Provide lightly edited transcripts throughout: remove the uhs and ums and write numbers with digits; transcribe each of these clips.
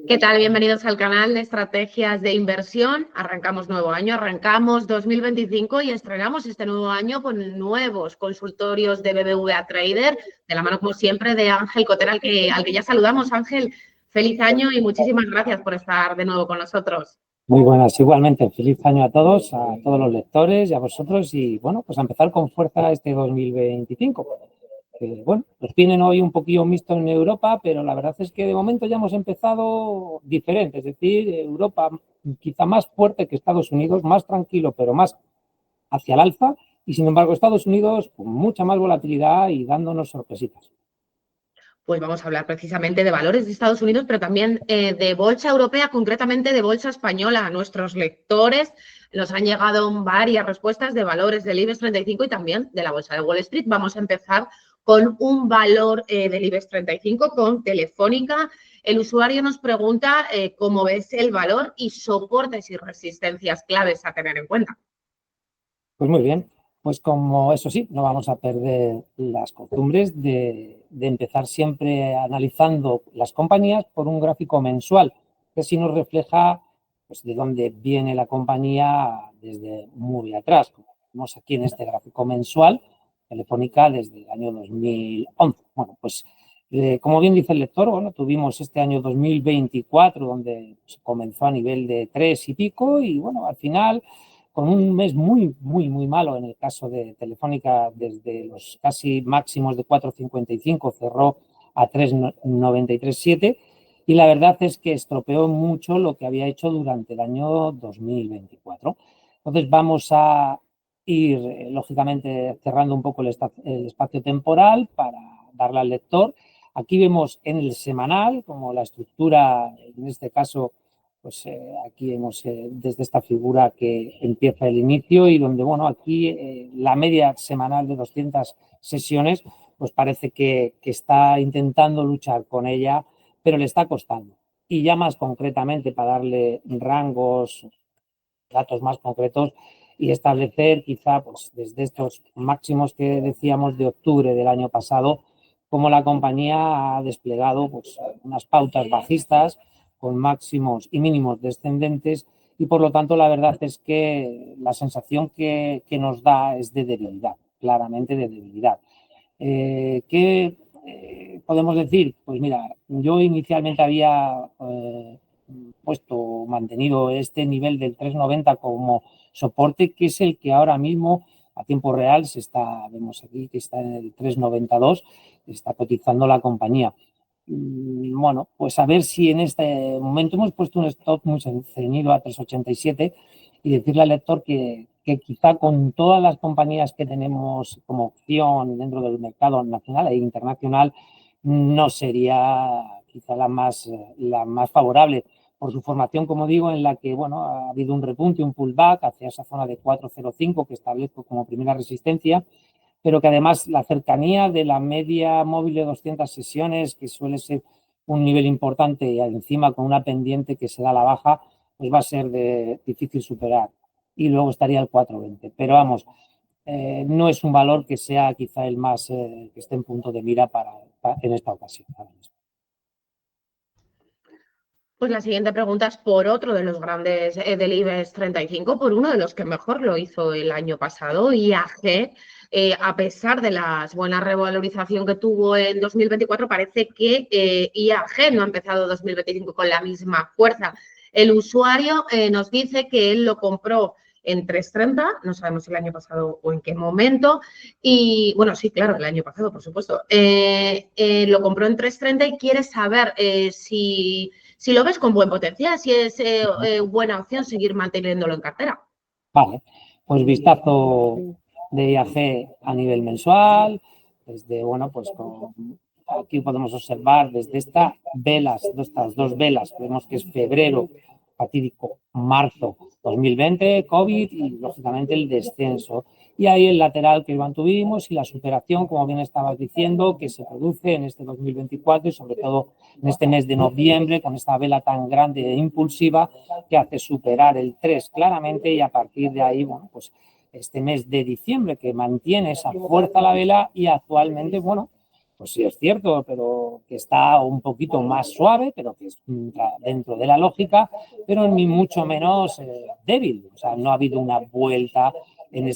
¿Qué tal? Bienvenidos al canal de Estrategias de Inversión. Arrancamos nuevo año, arrancamos 2025 y estrenamos este nuevo año con nuevos consultorios de BBVA Trader, de la mano, como siempre, de Ángel Cotera, al que ya saludamos. Ángel, feliz año y muchísimas gracias por estar de nuevo con nosotros. Muy buenas, igualmente. Feliz año a todos los lectores y a vosotros. Y bueno, pues a empezar con fuerza este 2025. Bueno, nos tienen hoy un poquillo mixto en Europa, pero la verdad es que de momento ya hemos empezado diferente. Es decir, Europa quizá más fuerte que Estados Unidos, más tranquilo, pero más hacia el alza. Y sin embargo, Estados Unidos con mucha más volatilidad y dándonos sorpresitas. Pues vamos a hablar precisamente de valores de Estados Unidos, pero también de bolsa europea, concretamente de bolsa española. A nuestros lectores nos han llegado varias respuestas de valores del IBEX 35 y también de la bolsa de Wall Street. Vamos a empezar con un valor del IBEX 35, con Telefónica. El usuario nos pregunta cómo ves el valor y soportes y resistencias claves a tener en cuenta. Pues muy bien, pues como eso sí, no vamos a perder las costumbres de empezar siempre analizando las compañías por un gráfico mensual, que sí nos refleja pues, de dónde viene la compañía desde muy atrás. Como vemos aquí en este gráfico mensual, Telefónica desde el año 2011. Bueno, pues como bien dice el lector, bueno, tuvimos este año 2024 donde pues, comenzó a nivel de 3 y pico y bueno, al final con un mes muy malo en el caso de Telefónica, desde los casi máximos de 4,55 cerró a 3,937 y la verdad es que estropeó mucho lo que había hecho durante el año 2024. Entonces vamos a ir, lógicamente, cerrando un poco el espacio temporal para darle al lector. Aquí vemos en el semanal, como la estructura, en este caso, pues aquí vemos desde esta figura que empieza el inicio y donde, bueno, aquí la media semanal de 200 sesiones, pues parece que está intentando luchar con ella, pero le está costando. Y ya más concretamente, para darle rangos, datos más concretos y establecer quizá, pues desde estos máximos que decíamos de octubre del año pasado, cómo la compañía ha desplegado pues, unas pautas bajistas con máximos y mínimos descendentes y por lo tanto la verdad es que la sensación que nos da es de debilidad, claramente de debilidad. ¿Qué podemos decir? Pues mira, yo inicialmente había mantenido este nivel del 3,90 como soporte, que es el que ahora mismo a tiempo real vemos aquí que está en el 3,92, está cotizando la compañía. Bueno, pues a ver si en este momento hemos puesto un stop muy ceñido a 3,87 y decirle al lector que quizá con todas las compañías que tenemos como opción dentro del mercado nacional e internacional no sería quizá la más favorable por su formación, como digo, en la que bueno, ha habido un repunte, un pullback hacia esa zona de 4,05 que establezco como primera resistencia, pero que además la cercanía de la media móvil de 200 sesiones, que suele ser un nivel importante y encima con una pendiente que se da a la baja, pues va a ser difícil superar. Y luego estaría el 4,20. Pero vamos, no es un valor que sea quizá el más que esté en punto de mira en esta ocasión. Pues la siguiente pregunta es por otro de los grandes del IBEX 35, por uno de los que mejor lo hizo el año pasado, IAG. A pesar de la buena revalorización que tuvo en 2024, parece que IAG no ha empezado 2025 con la misma fuerza. El usuario nos dice que él lo compró en 3,30, no sabemos el año pasado o en qué momento, y bueno, sí, claro, el año pasado, por supuesto. Lo compró en 3,30 y quiere saber si lo ves con buen potencial, si es buena opción seguir manteniéndolo en cartera. Vale, pues vistazo de IAG a nivel mensual, desde, bueno, pues aquí podemos observar desde estas dos velas, vemos que es febrero fatídico, marzo 2020, COVID y lógicamente el descenso. Y ahí el lateral que mantuvimos y la superación, como bien estabas diciendo, que se produce en este 2024 y sobre todo en este mes de noviembre con esta vela tan grande e impulsiva que hace superar el 3 claramente y a partir de ahí, bueno, pues este mes de diciembre que mantiene esa fuerza a la vela y actualmente, bueno, pues sí es cierto, pero que está un poquito más suave, pero que es dentro de la lógica, pero ni mucho menos débil. O sea, no ha habido una vuelta en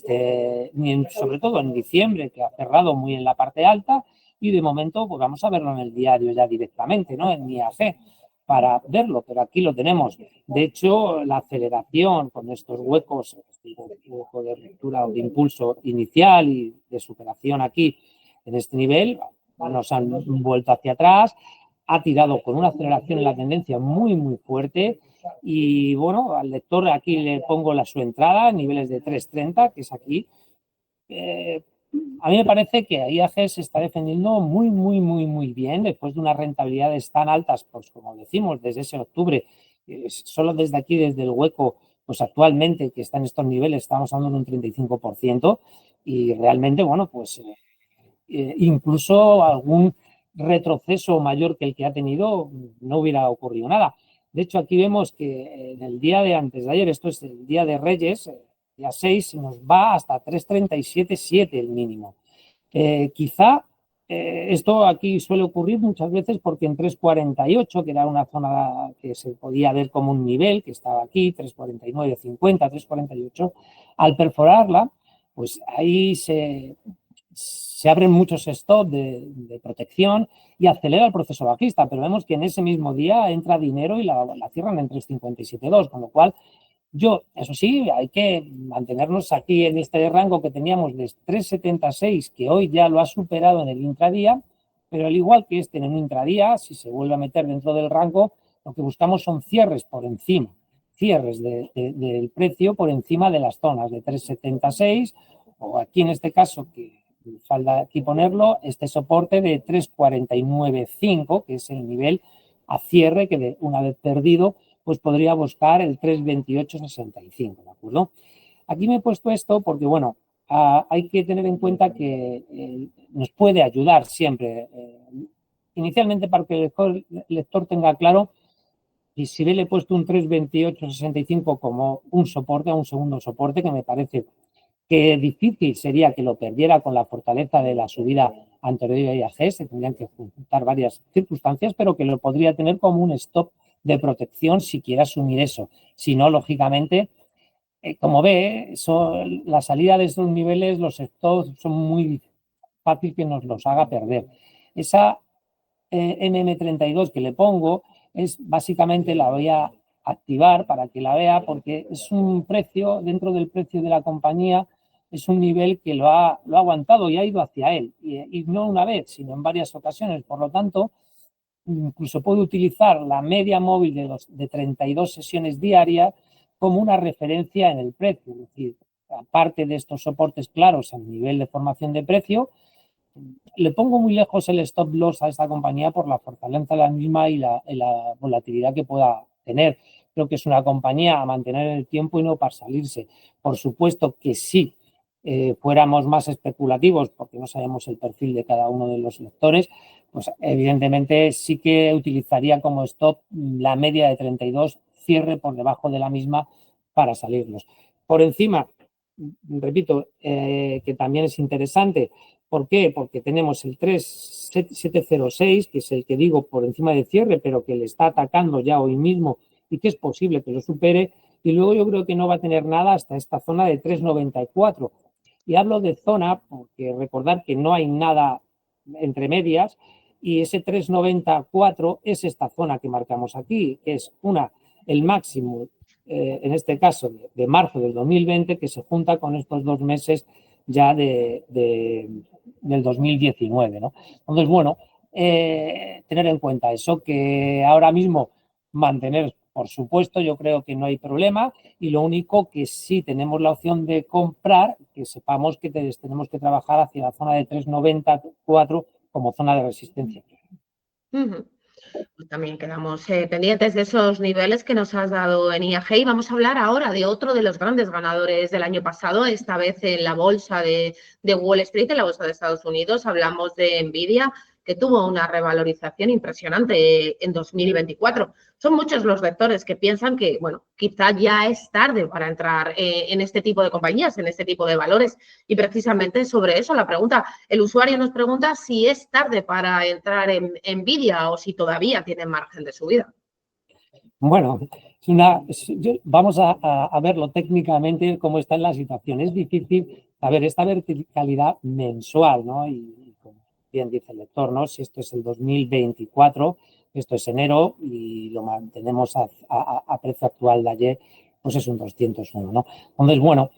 sobre todo en diciembre, que ha cerrado muy en la parte alta, y de momento pues vamos a verlo en el diario ya directamente, ¿no? En IAG, para verlo, pero aquí lo tenemos. De hecho, la aceleración con estos huecos, hueco de ruptura o de impulso inicial y de superación aquí en este nivel, nos han vuelto hacia atrás, ha tirado con una aceleración en la tendencia muy, muy fuerte. Y bueno, al lector aquí le pongo su entrada, niveles de 3.30, que es aquí. A mí me parece que IAG se está defendiendo muy, muy, muy, muy bien después de unas rentabilidades tan altas, pues como decimos, desde ese octubre, solo desde aquí, desde el hueco, pues actualmente que está en estos niveles, estamos hablando de un 35%, y realmente, bueno, pues incluso algún retroceso mayor que el que ha tenido no hubiera ocurrido nada. De hecho, aquí vemos que en el día de antes de ayer, esto es el día de Reyes, día 6, nos va hasta 3.37.7 el mínimo. Quizá esto aquí suele ocurrir muchas veces porque en 3.48, que era una zona que se podía ver como un nivel, que estaba aquí, 3.49.50, 3.48, al perforarla, pues ahí se abren muchos stops de protección y acelera el proceso bajista, pero vemos que en ese mismo día entra dinero y la cierran en 3.57.2, con lo cual yo, eso sí, hay que mantenernos aquí en este rango que teníamos de 3.76, que hoy ya lo ha superado en el intradía, pero al igual que en un intradía, si se vuelve a meter dentro del rango, lo que buscamos son cierres por encima, cierres del precio por encima de las zonas de 3.76, o aquí en este caso, que falta aquí ponerlo, este soporte de 3.49.5, que es el nivel a cierre que una vez perdido, pues podría buscar el 3.28.65, ¿de acuerdo? Aquí me he puesto esto porque, bueno, hay que tener en cuenta que nos puede ayudar siempre. Inicialmente, para que el lector tenga claro, y si le he puesto un 3.28.65 como un soporte, un segundo soporte, que me parece que difícil sería que lo perdiera con la fortaleza de la subida anterior a IAG, se tendrían que juntar varias circunstancias, pero que lo podría tener como un stop de protección si quiere asumir eso. Si no, lógicamente, como ve, la salida de estos niveles, los stops son muy fácil que nos los haga perder. Esa MM32 que le pongo es básicamente, la voy a activar para que la vea, porque es un precio, dentro del precio de la compañía, es un nivel que lo ha aguantado y ha ido hacia él, y no una vez, sino en varias ocasiones. Por lo tanto, incluso puedo utilizar la media móvil de 32 sesiones diarias como una referencia en el precio. Es decir, aparte de estos soportes claros a nivel de formación de precio, le pongo muy lejos el stop loss a esta compañía por la fortaleza de la misma y la volatilidad que pueda tener. Creo que es una compañía a mantener en el tiempo y no para salirse. Por supuesto que sí, fuéramos más especulativos, porque no sabemos el perfil de cada uno de los lectores, pues evidentemente sí que utilizaría como stop la media de 32, cierre por debajo de la misma para salirnos. Por encima, repito, que también es interesante. ¿Por qué? Porque tenemos el 3.706, que es el que digo por encima de cierre, pero que le está atacando ya hoy mismo y que es posible que lo supere. Y luego yo creo que no va a tener nada hasta esta zona de 3.94. Y hablo de zona porque recordar que no hay nada entre medias, y ese 3.94 es esta zona que marcamos aquí, que es el máximo, en este caso de marzo del 2020, que se junta con estos 2 meses ya del 2019, ¿no? Entonces, bueno, tener en cuenta eso, que ahora mismo mantener, por supuesto, yo creo que no hay problema, y lo único que sí tenemos la opción de comprar, que sepamos que tenemos que trabajar hacia la zona de 3.94 como zona de resistencia. Pues también quedamos pendientes de esos niveles que nos has dado en IAG, y vamos a hablar ahora de otro de los grandes ganadores del año pasado, esta vez en la bolsa de Wall Street, en la bolsa de Estados Unidos. Hablamos de Nvidia, que tuvo una revalorización impresionante en 2024. Son muchos los lectores que piensan que, bueno, quizá ya es tarde para entrar en este tipo de compañías, en este tipo de valores. Y precisamente sobre eso la pregunta, el usuario nos pregunta si es tarde para entrar en Nvidia o si todavía tiene margen de subida. Bueno, vamos a verlo técnicamente cómo está en la situación. Es difícil saber esta verticalidad mensual, ¿no? Y como bien dice el lector, ¿no? Si esto es el 2024, esto es enero y lo mantenemos a precio actual de ayer, pues es un 201, ¿no? Entonces, bueno,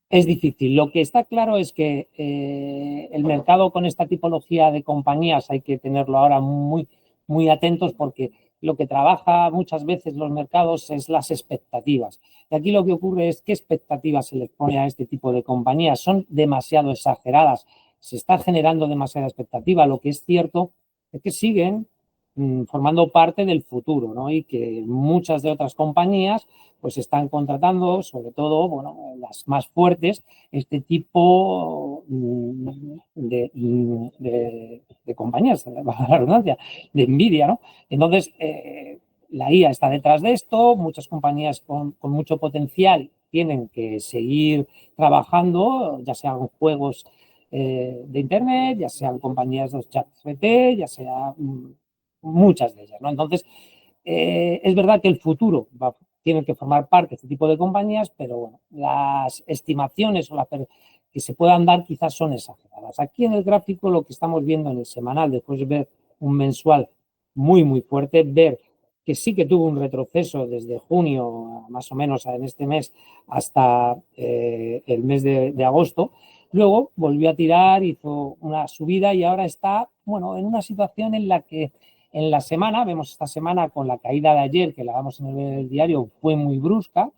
es difícil. Lo que está claro es que el mercado con esta tipología de compañías hay que tenerlo ahora muy atentos porque lo que trabaja muchas veces los mercados es las expectativas. Y aquí lo que ocurre es qué expectativas se les pone a este tipo de compañías. Son demasiado exageradas. Se está generando demasiada expectativa. Lo que es cierto es que siguen formando parte del futuro, ¿no? Y que muchas de otras compañías pues están contratando, sobre todo, bueno, las más fuertes, este tipo de compañías, bajo la redundancia, de Nvidia, ¿no? Entonces, la IA está detrás de esto, muchas compañías con mucho potencial tienen que seguir trabajando, ya sean juegos de Internet, ya sean compañías de chat GPT, ya sea muchas de ellas, ¿no? Entonces, es verdad que el futuro tiene que formar parte de este tipo de compañías, pero bueno, las estimaciones o que se puedan dar quizás son exageradas. Aquí en el gráfico lo que estamos viendo en el semanal, después de ver un mensual muy fuerte, ver que sí que tuvo un retroceso desde junio, más o menos en este mes, hasta el mes de agosto. Luego volvió a tirar, hizo una subida y ahora está, bueno, en una situación en la que en la semana, vemos esta semana con la caída de ayer, que la vamos en el diario, fue muy brusca,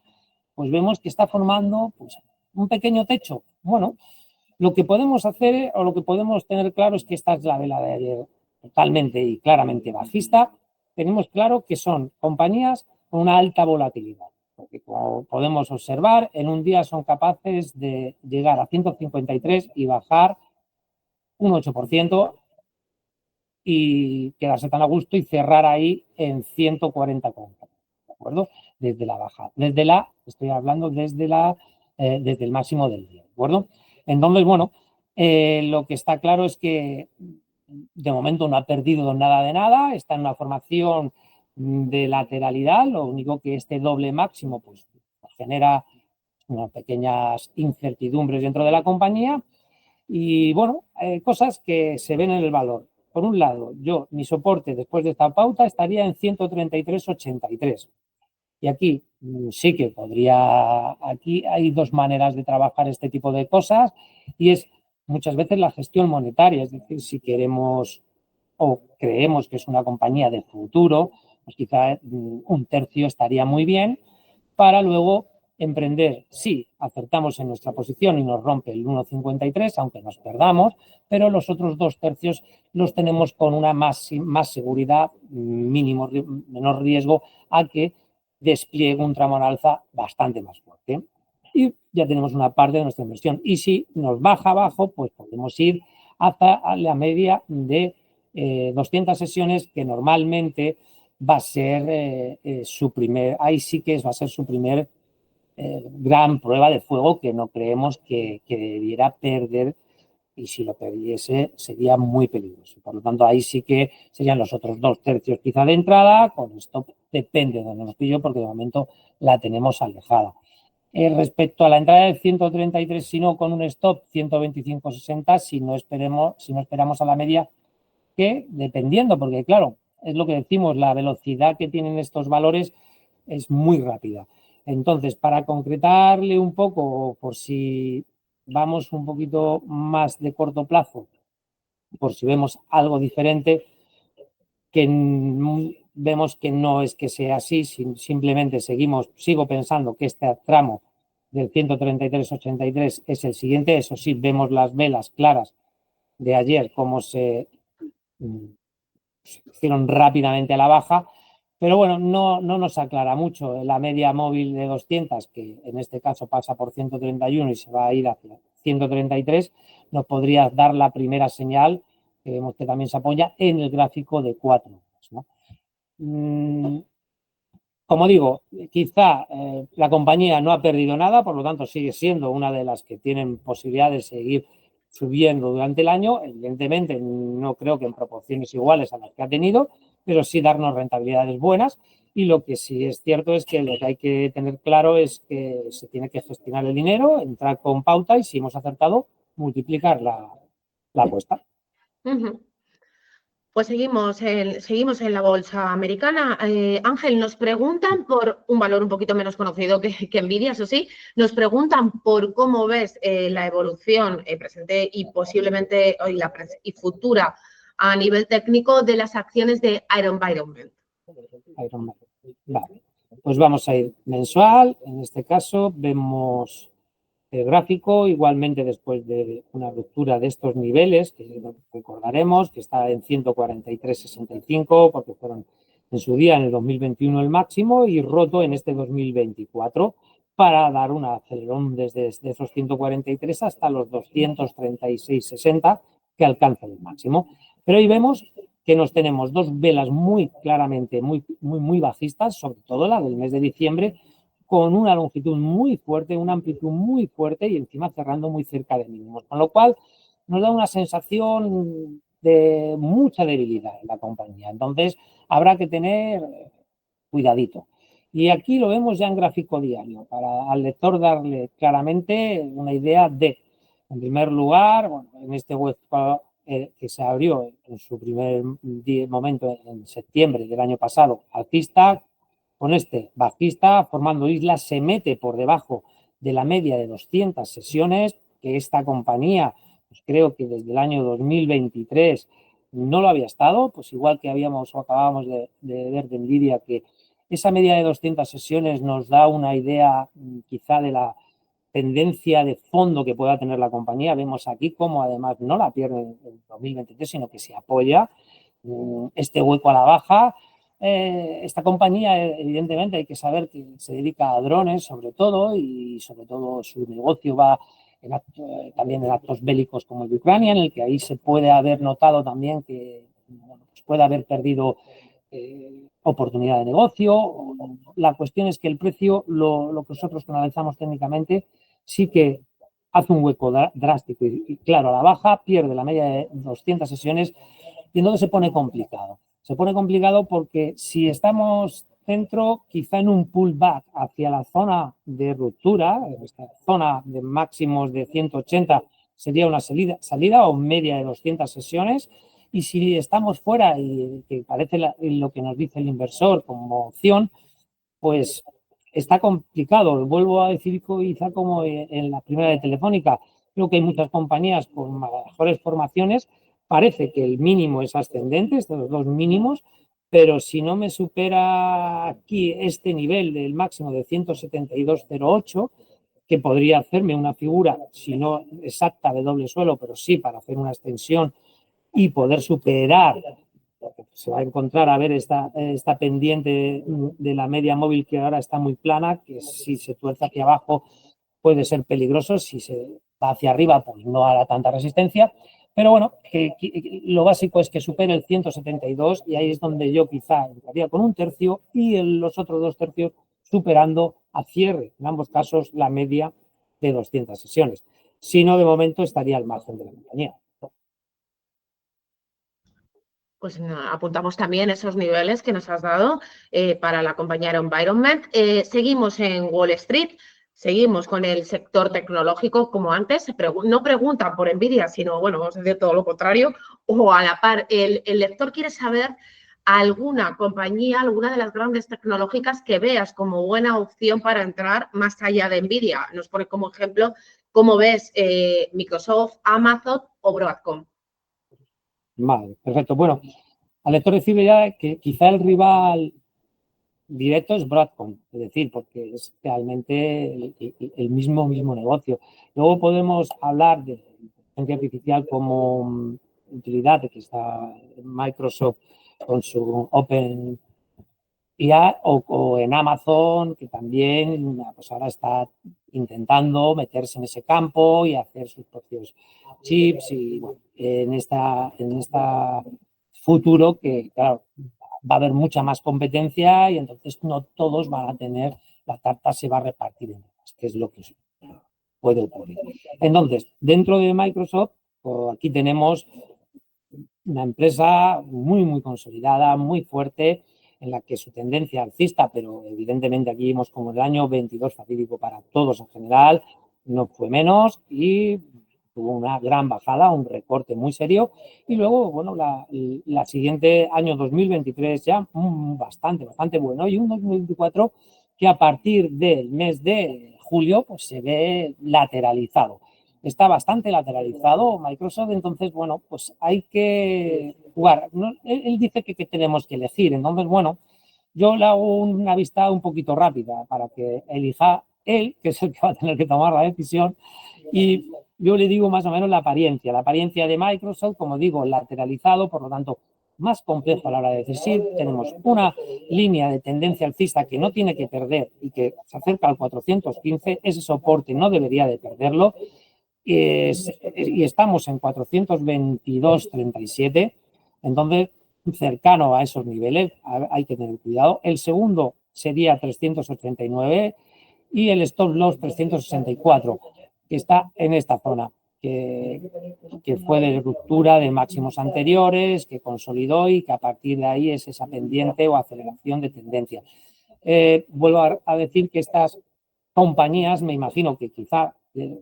pues vemos que está formando pues, un pequeño techo. Bueno, lo que podemos hacer o lo que podemos tener claro es que esta es la vela de ayer totalmente y claramente bajista. Tenemos claro que son compañías con una alta volatilidad, porque como podemos observar, en un día son capaces de llegar a 153 y bajar un 8% y quedarse tan a gusto y cerrar ahí en 140 compras, ¿de acuerdo? Desde la baja, estoy hablando desde el máximo del día, ¿de acuerdo? Entonces, bueno, lo que está claro es que de momento no ha perdido nada de nada, está en una formación de lateralidad, lo único que este doble máximo pues genera unas pequeñas incertidumbres dentro de la compañía y bueno, cosas que se ven en el valor. Por un lado, mi soporte después de esta pauta estaría en 133,83. Y aquí sí que aquí hay dos maneras de trabajar este tipo de cosas y es muchas veces la gestión monetaria, es decir, si queremos o creemos que es una compañía de futuro, pues quizá un tercio estaría muy bien para luego emprender. Sí, acertamos en nuestra posición y nos rompe el 1,53, aunque nos perdamos, pero los otros dos tercios los tenemos con una más seguridad, menor riesgo a que despliegue un tramo al alza bastante más fuerte. Y ya tenemos una parte de nuestra inversión. Y si nos baja abajo, pues podemos ir hasta la media de 200 sesiones, que normalmente va a ser ahí sí que va a ser su primer gran prueba de fuego que no creemos que debiera perder, y si lo perdiese sería muy peligroso. Por lo tanto, ahí sí que serían los otros dos tercios quizá de entrada, con stop depende de donde nos pillo, porque de momento la tenemos alejada. Respecto a la entrada del 133, si no con un stop 125,60, si no esperamos a la media, que dependiendo, porque claro, es lo que decimos, la velocidad que tienen estos valores es muy rápida. Entonces, para concretarle un poco, por si vamos un poquito más de corto plazo, por si vemos algo diferente, que vemos que no es que sea así, simplemente sigo pensando que este tramo del 133,83 es el siguiente. Eso sí, vemos las velas claras de ayer, cómo se hicieron rápidamente a la baja, pero bueno, no nos aclara mucho. La media móvil de 200, que en este caso pasa por 131 y se va a ir hacia 133, nos podría dar la primera señal, que vemos que también se apoya en el gráfico de 4 horas, ¿no? Como digo, quizá la compañía no ha perdido nada, por lo tanto sigue siendo una de las que tienen posibilidad de seguir subiendo durante el año. Evidentemente no creo que en proporciones iguales a las que ha tenido, pero sí darnos rentabilidades buenas. Y lo que sí es cierto es que lo que hay que tener claro es que se tiene que gestionar el dinero, entrar con pauta y si hemos acertado, multiplicar la apuesta. Pues seguimos en la bolsa americana. Ángel, nos preguntan por un valor un poquito menos conocido que Nvidia, eso sí. Nos preguntan por cómo ves la evolución presente y posiblemente y futura a nivel técnico de las acciones de Ironvironment. Vale. Pues vamos a ir mensual. En este caso vemos el gráfico, igualmente después de una ruptura de estos niveles, que recordaremos que está en 143,65, porque fueron en su día, en el 2021, el máximo, y roto en este 2024, para dar un acelerón desde esos 143 hasta los 236,60, que alcanza el máximo. Pero ahí vemos que nos tenemos dos velas muy claramente, muy bajistas, sobre todo la del mes de diciembre, con una longitud muy fuerte, una amplitud muy fuerte y encima cerrando muy cerca de mínimos. Con lo cual nos da una sensación de mucha debilidad en la compañía. Entonces habrá que tener cuidadito. Y aquí lo vemos ya en gráfico diario, para al lector darle claramente una idea de, en primer lugar, bueno, en este hueco que se abrió en su primer momento en septiembre del año pasado, alcista, con este bajista formando islas, se mete por debajo de la media de 200 sesiones, que esta compañía, pues creo que desde el año 2023 no lo había estado, pues igual que habíamos o acabábamos de ver de Nvidia, que esa media de 200 sesiones nos da una idea quizá de la tendencia de fondo que pueda tener la compañía. Vemos aquí cómo además no la pierde en 2023, sino que se apoya este hueco a la baja. Esta compañía, evidentemente, hay que saber que se dedica a drones, sobre todo, y sobre todo su negocio va también en actos bélicos como el de Ucrania, en el que ahí se puede haber notado también que pues puede haber perdido oportunidad de negocio. La cuestión es que el precio, lo que nosotros analizamos técnicamente, sí que hace un hueco drástico y claro, a la baja pierde la media de 200 sesiones y entonces se pone complicado. Se pone complicado porque si estamos dentro, quizá en un pullback hacia la zona de ruptura, esta zona de máximos de 180 sería una salida o media de 200 sesiones. Y si estamos fuera y que parece lo que nos dice el inversor como opción, pues está complicado. Vuelvo a decir quizá como en la primera de Telefónica, creo que hay muchas compañías con mejores formaciones. Parece que el mínimo es ascendente, estos dos mínimos, pero si no me supera aquí este nivel del máximo de 172,08, que podría hacerme una figura, si no exacta de doble suelo, pero sí para hacer una extensión y poder superar, porque se va a encontrar a ver esta pendiente de la media móvil que ahora está muy plana, que si se tuerce hacia abajo puede ser peligroso, si se va hacia arriba pues no hará tanta resistencia, pero bueno, que lo básico es que supere el 172 y ahí es donde yo quizá entraría con un tercio y los otros dos tercios superando a cierre, en ambos casos, la media de 200 sesiones. Si no, de momento estaría al margen de la compañía. Pues apuntamos también esos niveles que nos has dado para la compañía Environment. Seguimos en Wall Street, seguimos con el sector tecnológico como antes. No preguntan por Nvidia, sino, bueno, vamos a decir todo lo contrario. O a la par, el lector quiere saber alguna compañía, alguna de las grandes tecnológicas que veas como buena opción para entrar más allá de Nvidia. Nos pone como ejemplo, ¿cómo ves Microsoft, Amazon o Broadcom? Vale, perfecto. Bueno, al lector recibe ya que quizá el rival directo es Broadcom, es decir, porque es realmente el mismo negocio. Luego podemos hablar de inteligencia artificial como utilidad de que está Microsoft con su Open IA o en Amazon, que también pues ahora está intentando meterse en ese campo y hacer sus propios chips y bueno, en esta futuro que, claro, va a haber mucha más competencia y entonces no todos van a tener, la tarta se va a repartir en más, que es lo que puede ocurrir. Entonces, dentro de Microsoft, aquí tenemos una empresa muy consolidada, muy fuerte, en la que su tendencia alcista, pero evidentemente aquí vimos como el año 22 fatídico para todos en general, no fue menos y tuvo una gran bajada, un recorte muy serio. Y luego, bueno, la siguiente año 2023 ya bastante bueno y un 2024 que a partir del mes de julio pues se ve lateralizado. Está bastante lateralizado Microsoft, entonces, bueno, pues hay que jugar. ¿No? Él dice que tenemos que elegir, entonces, bueno, yo le hago una vista un poquito rápida para que elija él, que es el que va a tener que tomar la decisión, y yo le digo más o menos la apariencia de Microsoft, como digo, lateralizado, por lo tanto, más complejo a la hora de decir. Tenemos una línea de tendencia alcista que no tiene que perder y que se acerca al 415, ese soporte no debería de perderlo, y estamos en 422,37, entonces cercano a esos niveles, hay que tener cuidado. El segundo sería 389 y el stop loss 364, que está en esta zona, que fue de ruptura de máximos anteriores, que consolidó y que a partir de ahí es esa pendiente o aceleración de tendencia. Vuelvo a decir que estas compañías, me imagino que quizá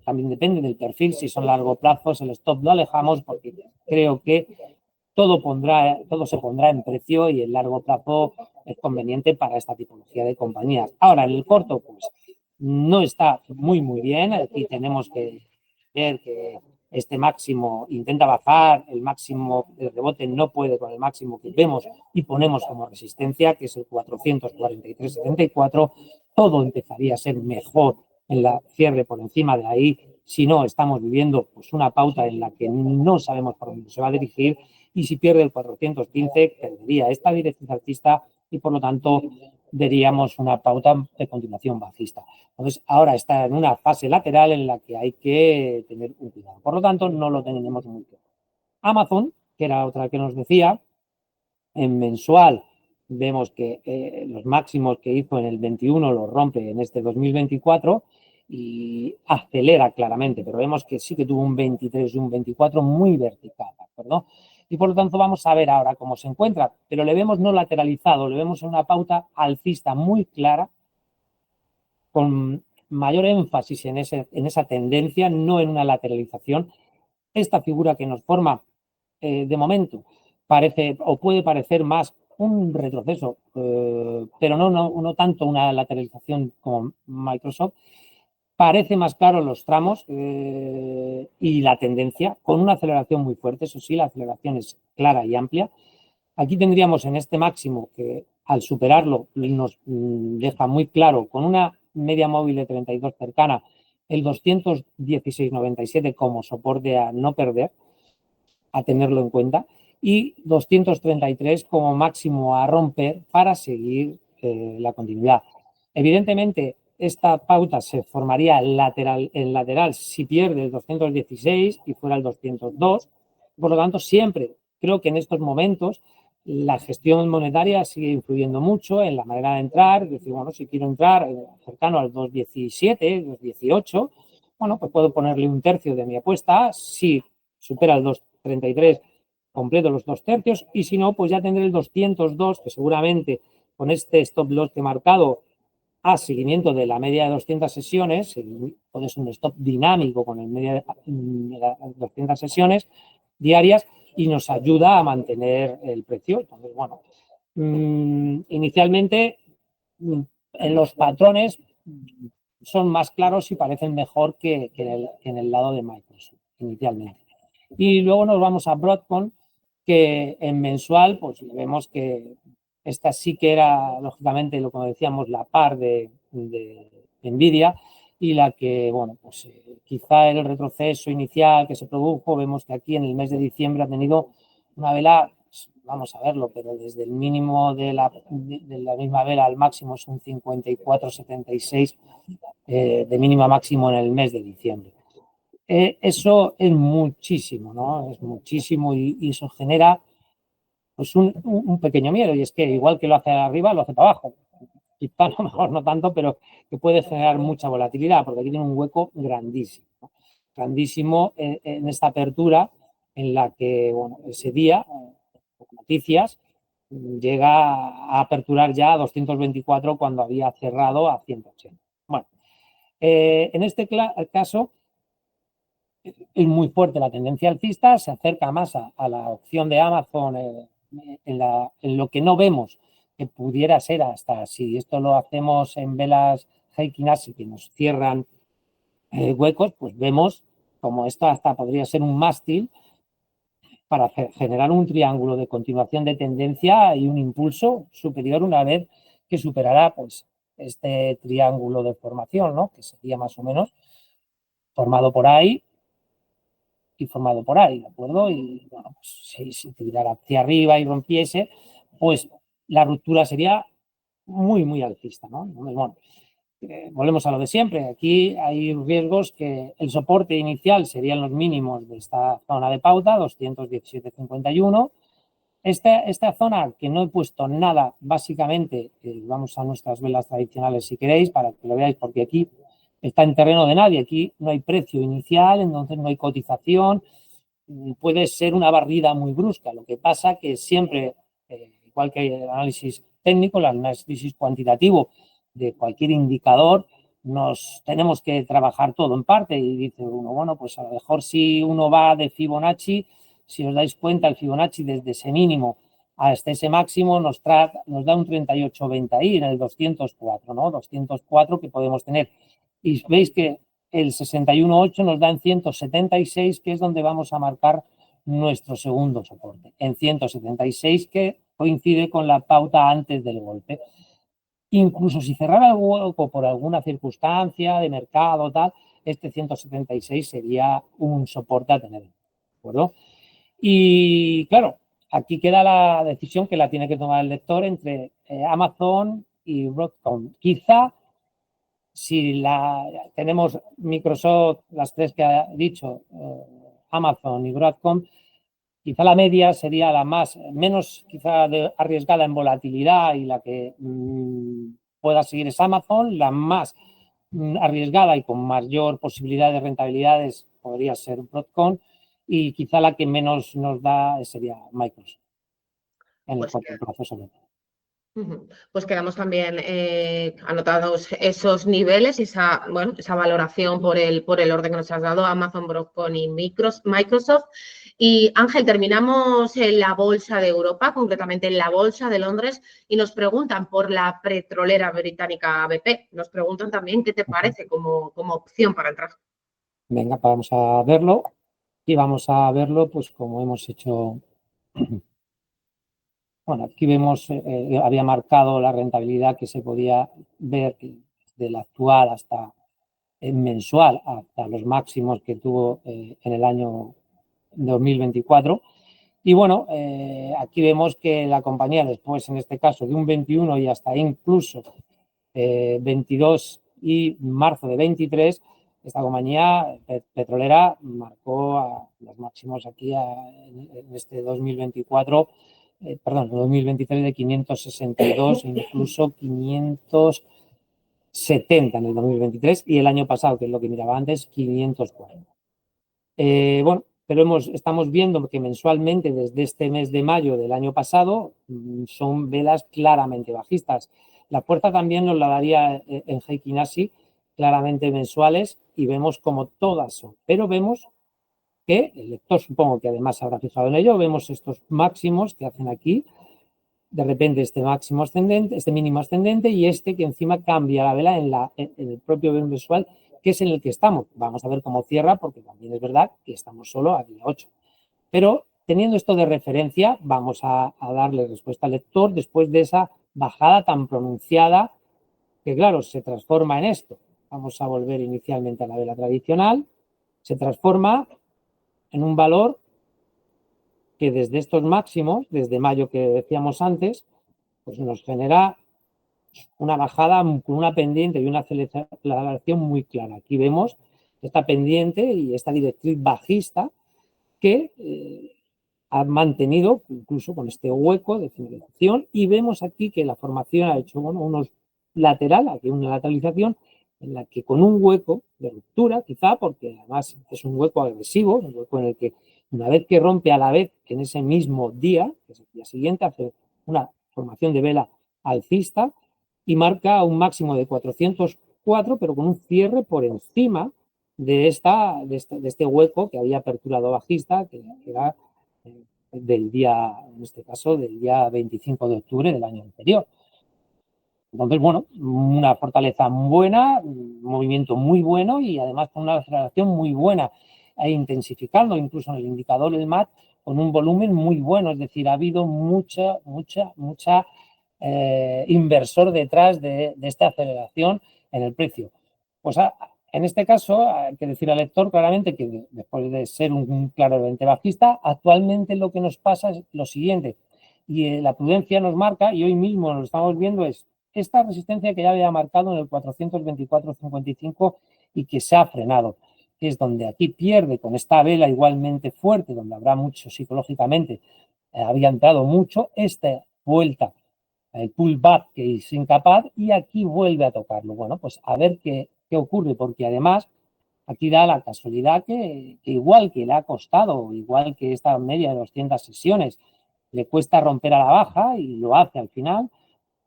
también depende del perfil, si son largo plazos, el stop lo alejamos porque creo que todo se pondrá en precio y el largo plazo es conveniente para esta tipología de compañías. Ahora, en el corto, pues no está muy bien. Aquí tenemos que ver que este máximo intenta bajar, el máximo de rebote no puede con el máximo que vemos y ponemos como resistencia, que es el 443,74. Todo empezaría a ser mejor en la cierre por encima de ahí. Si no, estamos viviendo pues una pauta en la que no sabemos por dónde se va a dirigir, y si pierde el 415, perdería esta directriz alcista y por lo tanto veríamos una pauta de continuación bajista. Entonces, ahora está en una fase lateral en la que hay que tener un cuidado. Por lo tanto, no lo tenemos muy claro. Amazon, que era otra que nos decía, en mensual vemos que los máximos que hizo en el 21 los rompe en este 2024 y acelera claramente, pero vemos que sí que tuvo un 23 y un 24 muy vertical, ¿de acuerdo? Y por lo tanto vamos a ver ahora cómo se encuentra, pero le vemos no lateralizado, le vemos en una pauta alcista muy clara, con mayor énfasis en esa tendencia, no en una lateralización. Esta figura que nos forma, de momento, parece o puede parecer más un retroceso, pero no tanto una lateralización como Microsoft. Parece más claro los tramos y la tendencia, con una aceleración muy fuerte. Eso sí, la aceleración es clara y amplia. Aquí tendríamos en este máximo que al superarlo nos deja muy claro, con una media móvil de 32 cercana, el 216,97 como soporte a no perder, a tenerlo en cuenta, y 233 como máximo a romper para seguir la continuidad. Evidentemente, esta pauta se formaría en lateral si pierde el 216 y fuera el 202. Por lo tanto, siempre creo que en estos momentos la gestión monetaria sigue influyendo mucho en la manera de entrar. Es decir, bueno, si quiero entrar cercano al 217, 218, bueno, pues puedo ponerle un tercio de mi apuesta. Si supera el 233, completo los 2/3, y si no, pues ya tendré el 202, que seguramente con este stop loss que he marcado a seguimiento de la media de 200 sesiones, puede ser un stop dinámico con el media de 200 sesiones diarias y nos ayuda a mantener el precio. Entonces, bueno, inicialmente en los patrones son más claros y parecen mejor que en el lado de Microsoft inicialmente. Y luego nos vamos a Broadcom, que en mensual pues vemos que esta sí que era, lógicamente, lo que decíamos, la par de Nvidia, y la que, bueno, pues quizá el retroceso inicial que se produjo, vemos que aquí en el mes de diciembre ha tenido una vela vamos a verlo, pero desde el mínimo de la misma vela al máximo es un 54,76 de mínimo a máximo en el mes de diciembre. Eso es muchísimo, ¿no? Es muchísimo y eso genera pues un pequeño miedo, y es que igual que lo hace arriba, lo hace para abajo. Quizá a lo mejor no tanto, pero que puede generar mucha volatilidad, porque aquí tiene un hueco grandísimo, ¿no? Grandísimo en esta apertura en la que, bueno, ese día, noticias, llega a aperturar ya a 224 cuando había cerrado a 180. Bueno, en este caso es muy fuerte la tendencia alcista, se acerca más a la opción de Amazon en lo que no vemos que pudiera ser hasta, si esto lo hacemos en velas Heikin Ashi que nos cierran huecos, pues vemos como esto hasta podría ser un mástil para generar un triángulo de continuación de tendencia y un impulso superior una vez que superará pues este triángulo de formación, ¿no? Que sería más o menos formado por ahí y formado por ahí, ¿de acuerdo? Y bueno, pues, si tirara hacia arriba y rompiese, pues la ruptura sería muy, muy alcista, ¿no? Bueno, volvemos a lo de siempre. Aquí hay riesgos que el soporte inicial serían los mínimos de esta zona de pauta, 217,51. Esta zona que no he puesto nada, básicamente, vamos a nuestras velas tradicionales si queréis, para que lo veáis, porque aquí está en terreno de nadie, aquí no hay precio inicial, entonces no hay cotización, puede ser una barrida muy brusca. Lo que pasa que siempre, igual que el análisis técnico, el análisis cuantitativo de cualquier indicador, nos tenemos que trabajar todo en parte y dice uno, bueno, pues a lo mejor si uno va de Fibonacci, si os dais cuenta, el Fibonacci desde ese mínimo hasta ese máximo nos da un 38,20 ahí en el 204, ¿no? 204 que podemos tener. Y veis que el 61,8 nos da en 176, que es donde vamos a marcar nuestro segundo soporte. En 176, que coincide con la pauta antes del golpe. Incluso si cerrara el hueco por alguna circunstancia de mercado o tal, este 176 sería un soporte a tener. ¿De acuerdo? Y claro, aquí queda la decisión que la tiene que tomar el lector entre Amazon y Broadcom. Quizá si tenemos Microsoft, las tres que ha dicho, Amazon y Broadcom, quizá la media sería la menos quizá arriesgada en volatilidad y la que pueda seguir es Amazon, la más arriesgada y con mayor posibilidad de rentabilidades podría ser Broadcom, y quizá la que menos nos da sería Microsoft en el Pues, cuanto al proceso de... pues quedamos también anotados esos niveles y esa valoración por el orden que nos has dado, Amazon, Broadcom y Microsoft. Y Ángel, terminamos en la Bolsa de Europa, concretamente en la Bolsa de Londres, y nos preguntan por la petrolera británica BP. Nos preguntan también qué te parece como opción para entrar. Venga, vamos a verlo. Y vamos a verlo pues como hemos hecho. Bueno, aquí vemos, había marcado la rentabilidad que se podía ver del actual hasta mensual, hasta los máximos que tuvo en el año 2024. Y bueno, aquí vemos que la compañía después, en este caso, de un 21 y hasta incluso 22 y marzo de 23, esta compañía petrolera marcó a los máximos aquí en este 2024, perdón, 2023 de 562 e incluso 570 en el 2023 y el año pasado, que es lo que miraba antes, 540. Bueno, pero estamos viendo que mensualmente desde este mes de mayo del año pasado son velas claramente bajistas. La fuerza también nos la daría en Heikin Ashi, claramente mensuales, y vemos como todas son. Pero vemos que el lector supongo que además habrá fijado en ello, vemos estos máximos que hacen aquí, de repente este máximo ascendente, este mínimo ascendente y este que encima cambia la vela en el propio mensual, que es en el que estamos. Vamos a ver cómo cierra, porque también es verdad que estamos solo a día 8. Pero teniendo esto de referencia, vamos a darle respuesta al lector después de esa bajada tan pronunciada que, claro, se transforma en esto. Vamos a volver inicialmente a la vela tradicional. Se transforma en un valor que desde estos máximos, desde mayo que decíamos antes, pues nos genera una bajada con una pendiente y una aceleración muy clara. Aquí vemos esta pendiente y esta directriz bajista que ha mantenido incluso con este hueco de finalización, y vemos aquí que la formación ha hecho unos lateral, aquí una lateralización en la que con un hueco de ruptura, quizá porque además es un hueco agresivo, un hueco en el que una vez que rompe a la vez en ese mismo día, que es el día siguiente, hace una formación de vela alcista y marca un máximo de 404, pero con un cierre por encima de este hueco que había aperturado bajista, que era del día, en este caso, del día 25 de octubre del año anterior. Entonces, bueno, una fortaleza buena, un movimiento muy bueno y además con una aceleración muy buena, intensificando incluso en el indicador el MAT con un volumen muy bueno, es decir, ha habido mucha inversor detrás de esta aceleración en el precio. Pues en este caso, hay que decir al lector claramente que después de ser un claramente bajista, actualmente lo que nos pasa es lo siguiente, y la prudencia nos marca, y hoy mismo lo estamos viendo, es esta resistencia que ya había marcado en el 424.55 y que se ha frenado, que es donde aquí pierde con esta vela igualmente fuerte, donde habrá mucho psicológicamente, había entrado mucho, esta vuelta, el pullback que es incapaz, y aquí vuelve a tocarlo. Bueno, pues a ver qué ocurre, porque además aquí da la casualidad que igual que le ha costado, igual que esta media de 200 sesiones, le cuesta romper a la baja y lo hace al final,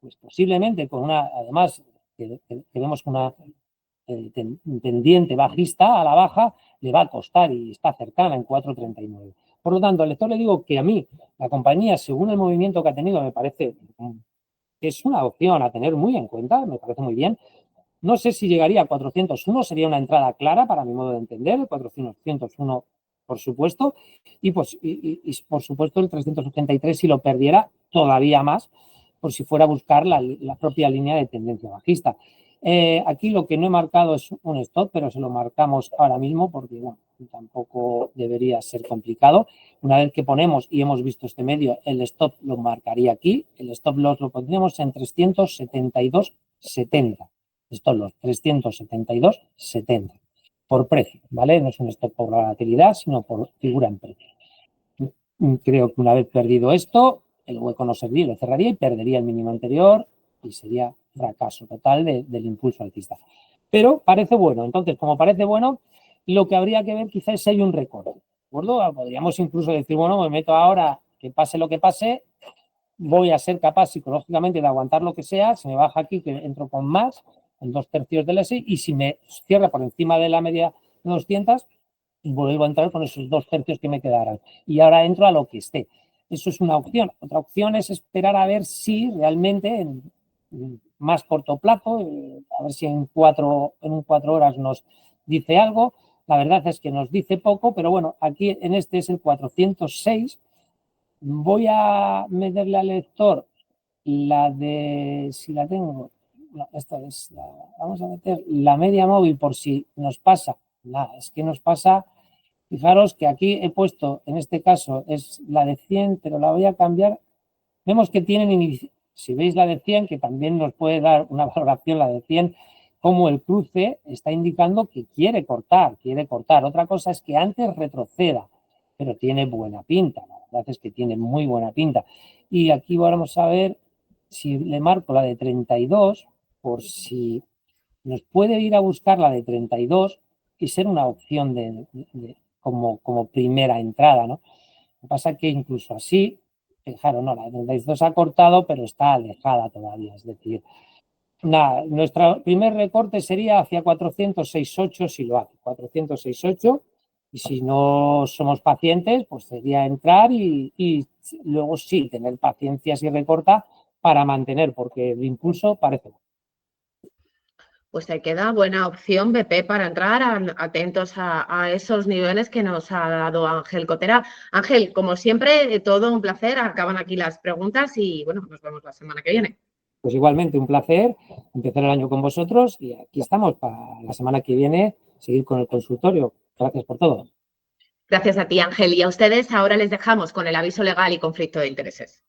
pues posiblemente con una, además, que vemos una pendiente bajista a la baja, le va a costar y está cercana en 4,39. Por lo tanto, al lector le digo que a mí, la compañía, según el movimiento que ha tenido, me parece que es una opción a tener muy en cuenta, me parece muy bien. No sé si llegaría a 401, sería una entrada clara para mi modo de entender, 401 por supuesto, y por supuesto el 383 si lo perdiera todavía más, por si fuera a buscar la propia línea de tendencia bajista. Aquí lo que no he marcado es un stop, pero se lo marcamos ahora mismo porque bueno, tampoco debería ser complicado. Una vez que ponemos y hemos visto este medio, el stop lo marcaría aquí, el stop loss lo pondríamos en 372,70. Stop loss 372,70 por precio, ¿vale? No es un stop por volatilidad, sino por figura en precio. Creo que una vez perdido esto, el hueco no serviría, lo cerraría y perdería el mínimo anterior y sería fracaso total del impulso alcista. Pero parece bueno. Entonces, como parece bueno, lo que habría que ver quizás es si hay un recorte. ¿De acuerdo? Podríamos incluso decir, bueno, me meto ahora, que pase lo que pase, voy a ser capaz psicológicamente de aguantar lo que sea, si me baja aquí que entro con más, en 2/3 del S, y si me cierra por encima de la media de 200, vuelvo a entrar con esos 2/3 que me quedaran. Y ahora entro a lo que esté. Eso es una opción. Otra opción es esperar a ver si realmente en más corto plazo, a ver si en 4 horas nos dice algo. La verdad es que nos dice poco, pero bueno, aquí en este es el 406. Voy a meterle al lector la de, si la tengo, esta es vamos a meter la media móvil por si nos pasa. Es que nos pasa, fijaros que aquí he puesto, en este caso es la de 100, pero la voy a cambiar. Vemos que tienen, si veis la de 100, que también nos puede dar una valoración la de 100, como el cruce está indicando que quiere cortar. Otra cosa es que antes retroceda, pero tiene buena pinta, la verdad es que tiene muy buena pinta. Y aquí vamos a ver si le marco la de 32, por si nos puede ir a buscar la de 32 y ser una opción como primera entrada, ¿no? Lo que pasa es que incluso así, fijaros, no, la de 32 ha cortado, pero está alejada todavía, es decir, nuestro primer recorte sería hacia 406,8 si lo hace, 406,8, y si no somos pacientes, pues sería entrar y luego sí, tener paciencia si recorta para mantener, porque el impulso parece bueno. Pues te queda buena opción, BP, para entrar, atentos a esos niveles que nos ha dado Ángel Cotera. Ángel, como siempre, todo un placer. Acaban aquí las preguntas y bueno, nos vemos la semana que viene. Pues igualmente un placer empezar el año con vosotros y aquí estamos para la semana que viene seguir con el consultorio. Gracias por todo. Gracias a ti, Ángel. Y a ustedes ahora les dejamos con el aviso legal y conflicto de intereses.